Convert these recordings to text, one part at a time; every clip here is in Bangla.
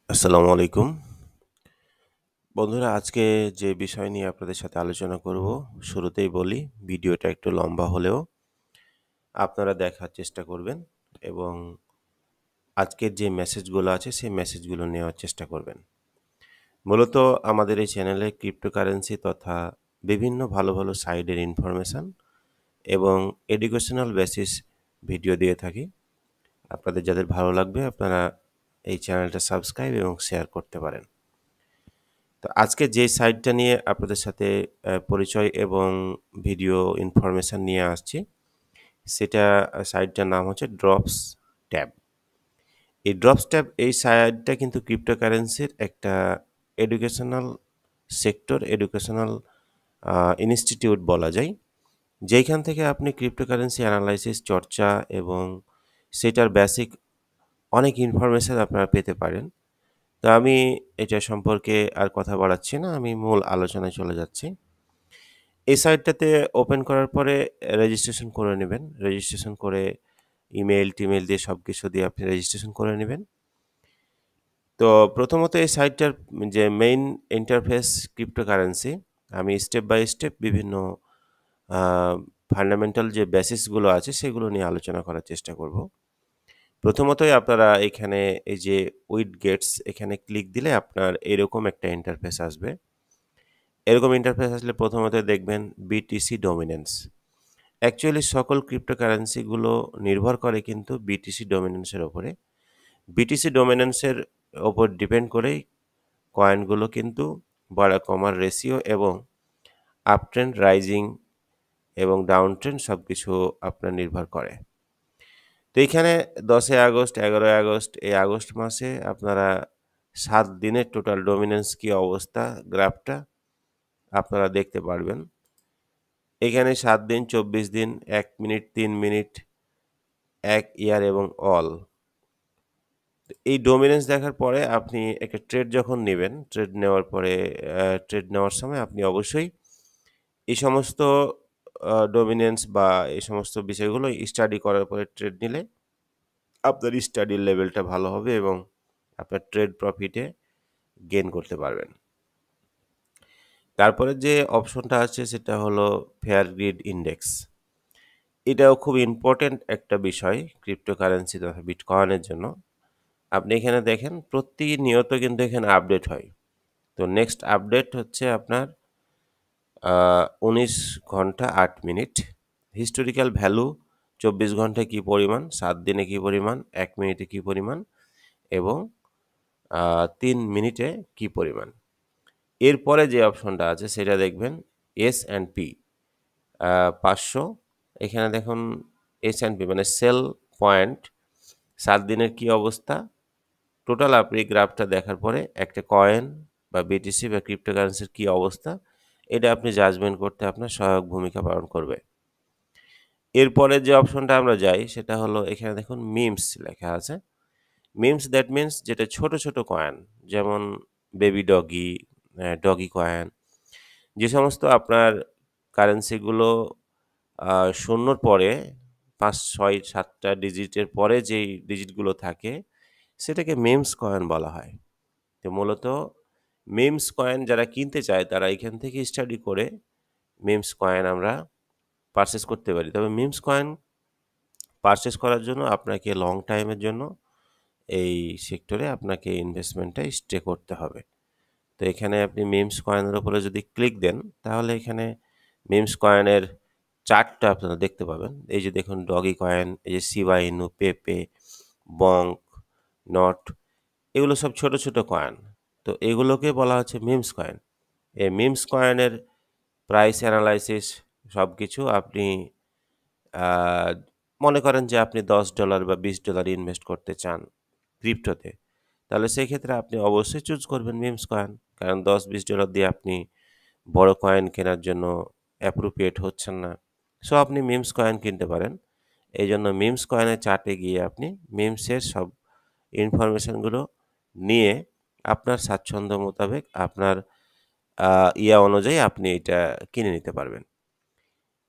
আসসালামু আলাইকুম। বন্ধুরা, আজকে যে বিষয় নিয়ে আপনাদের সাথে আলোচনা করব, শুরুতেই বলি ভিডিওটা একটু লম্বা হলেও আপনারা দেখার চেষ্টা করবেন এবং আজকের যে মেসেজগুলো আছে সেই মেসেজগুলো নেওয়ার চেষ্টা করবেন। মূলত আমাদের এই চ্যানেলে ক্রিপ্টোকারেন্সি তথা বিভিন্ন ভালো ভালো সাইটের ইনফরমেশন এবং এডুকেশনাল বেসিস ভিডিও দিয়ে থাকি। আপনাদের যাদের ভালো লাগবে আপনারা এই চ্যানেলটা সাবস্ক্রাইব এবং শেয়ার করতে পারেন। তো আজকে যে সাইটটা নিয়ে আপনাদের সাথে পরিচয় এবং ভিডিও ইনফরমেশন নিয়ে আসছি সেটা সাইটটার নাম হচ্ছে ড্রপস ট্যাব। এই ড্রপস ট্যাব এই সাইটটা কিন্তু ক্রিপ্টোকারেন্সির একটা এডুকেশনাল সেক্টর, এডুকেশনাল ইনস্টিটিউট বলা যায়, যেইখান থেকে আপনি ক্রিপ্টোকারেন্সি অ্যানালাইসিস চর্চা এবং সেটার বেসিক অনেক ইনফরমেশন আপনারা পেতে পারেন। তো আমি এটা সম্পর্কে আর কথা বাড়াচ্ছি না, আমি মূল আলোচনায় চলে যাচ্ছি। এই সাইটটাতে ওপেন করার পরে রেজিস্ট্রেশন করে নেবেন। রেজিস্ট্রেশন করে টিমেল দিয়ে সব কিছু দিয়ে আপনি রেজিস্ট্রেশন করে নেবেন। তো প্রথমত এই সাইটটার যে মেইন ইন্টারফেস ক্রিপ্টোকারেন্সি, আমি স্টেপ বাই স্টেপ বিভিন্ন ফান্ডামেন্টাল যে বেসিসগুলো আছে সেগুলো নিয়ে আলোচনা করার চেষ্টা করব। প্রথমতই আপনারা এখানে এই যে উইড গেটস এখানে ক্লিক দিলে আপনার এরকম একটা ইন্টারফেস আসবে। এরকম ইন্টারফেস আসলে প্রথমত দেখবেন বিটিসি ডমিনেন্স। অ্যাকচুয়ালি সকল ক্রিপ্টোকারেন্সিগুলো নির্ভর করে কিন্তু বিটিসি ডমিনেন্সের ওপরে। বিটিসি ডমিনেন্সের ওপর ডিপেন্ড করেই কয়েনগুলো কিন্তু বাড়া কমার রেশিও এবং আপ ট্রেন্ড, রাইজিং এবং ডাউন ট্রেন্ড সব কিছু আপনার নির্ভর করে। তো এইখানে 10 আগস্ট, 11 আগস্ট, এই আগস্ট মাসে আপনারা 7 দিনের টোটাল ডমিনেন্স কী অবস্থা গ্রাফটা আপনারা দেখতে পারবেন। এখানে 7 দিন, 24 দিন, 1 মিনিট, 3 মিনিট, 1 ইয়ার এবং অল। এই ডোমিনেন্স দেখার পরে আপনি একটা ট্রেড যখন নেবেন, ট্রেড নেওয়ার সময় আপনি অবশ্যই এই সমস্ত ডোমিনেন্স বা এই সমস্ত বিষয়গুলো স্টাডি করার পরে ট্রেড নিলে আপনার স্টাডির লেভেলটা ভালো হবে এবং আপনার ট্রেড প্রফিটে গেইন করতে পারবেন। তারপরে যে অপশনটা আছে সেটা হলো ফেয়ার গ্রিড ইন্ডেক্স। এটাও খুব ইম্পর্টেন্ট একটা বিষয় ক্রিপ্টোকারেন্সি তথা বিটকয়েনের জন্য। আপনি এখানে দেখেন প্রতিনিয়ত কিন্তু এখানে আপডেট হয়। তো নেক্সট আপডেট হচ্ছে আপনার 19 ঘন্টা 8 মিনিট। হিস্টোরিক্যাল ভ্যালু 24 ঘন্টায় কী পরিমাণ, 7 দিনে কী পরিমাণ, 1 মিনিটে কী পরিমাণ এবং 3 মিনিটে কী পরিমাণ। এরপরে যে অপশনটা আছে সেটা দেখবেন S&P 500। এখানে দেখুন S&P মানে সেল পয়েন্ট, 7 দিনের কী অবস্থা। টোটাল আপনি গ্রাফটা দেখার পরে একটা কয়েন বা বিটিসি বা ক্রিপ্টোকারেন্সির কী অবস্থা এটা আপনি জাজমেন্ট করতে আপনার সহায়ক ভূমিকা পালন করবে। এরপরে যে অপশনটা আমরা যাই সেটা হলো এখানে দেখুন মিমস লেখা আছে। মিমস দ্যাট মিনস যেটা ছোট ছোট কয়েন, যেমন বেবি ডগি, ডগি কয়েন, যে সমস্ত আপনার কারেন্সিগুলো শূন্যর পরে 5, 6, 7টা ডিজিটের পরে যেই ডিজিটগুলো থাকে সেটাকে মিমস কয়েন বলা হয়। তো মূলত মিমস কয়েন যারা কিনতে চায় তারা এখান থেকে স্টাডি করে মিমস কয়েন আমরা পারচেস করতে পারি। তবে মিমস কয়েন পারচেস করার জন্য আপনাকে লং টাইমের জন্য এই সেক্টরে আপনাকে ইনভেস্টমেন্টটা স্টে করতে হবে। তো এখানে আপনি মিমস কয়েনের উপরে যদি ক্লিক দেন তাহলে এখানে মিমস কয়েনের চার্টটা আপনারা দেখতে পাবেন। এই যে দেখুন ডগি কয়েন, এই যে শিবা ইনু, পেপে, বঙ্ক, নট, এগুলো সব ছোট ছোট কয়েন। তো এগুলোকে বলা হচ্ছে মিমস কয়েন। এই মিমস কয়েনের প্রাইস অ্যানালাইসিস সব কিছু আপনি মনে করেন যে আপনি $10 বা $20 ইনভেস্ট করতে চান ক্রিপ্টোতে, তাহলে সেই ক্ষেত্রে আপনি অবশ্যই চুজ করবেন মিমস কয়েন। কারণ $10-20 দিয়ে আপনি বড় কয়েন কেনার জন্য অ্যাপ্রোপ্রিয়েট হচ্ছেন না। সো আপনি মিমস কয়েন কিনতে পারেন। এই জন্য মিমস কয়েনের চার্টে গিয়ে আপনি মিমসের সব ইনফরমেশনগুলো নিয়ে আপনার স্বাচ্ছন্দ্য মোতাবেক আপনার অনুযায়ী আপনি এটা কিনে নিতে পারবেন।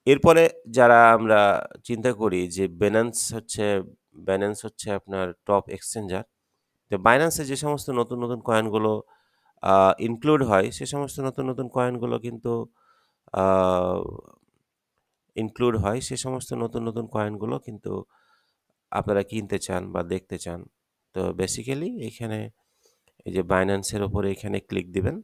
এরপরে যারা আমরা চিন্তা করি যে ব্যালেন্স হচ্ছে আপনার টপ এক্সচেঞ্জার, তো বাইন্যান্সে যে সমস্ত নতুন, নতুন কয়েনগুলো ইনক্লুড হয় সে সমস্ত নতুন, নতুন কয়েনগুলো কিন্তু আ ইনক্লুড হয় সে সমস্ত নতুন, নতুন কয়েনগুলো কিন্তু আপনারা কিনতে চান বা দেখতে চান। তো বেসিক্যালি এখানে এই যে বাইন্যান্সের উপরে এখানে ক্লিক দিবেন।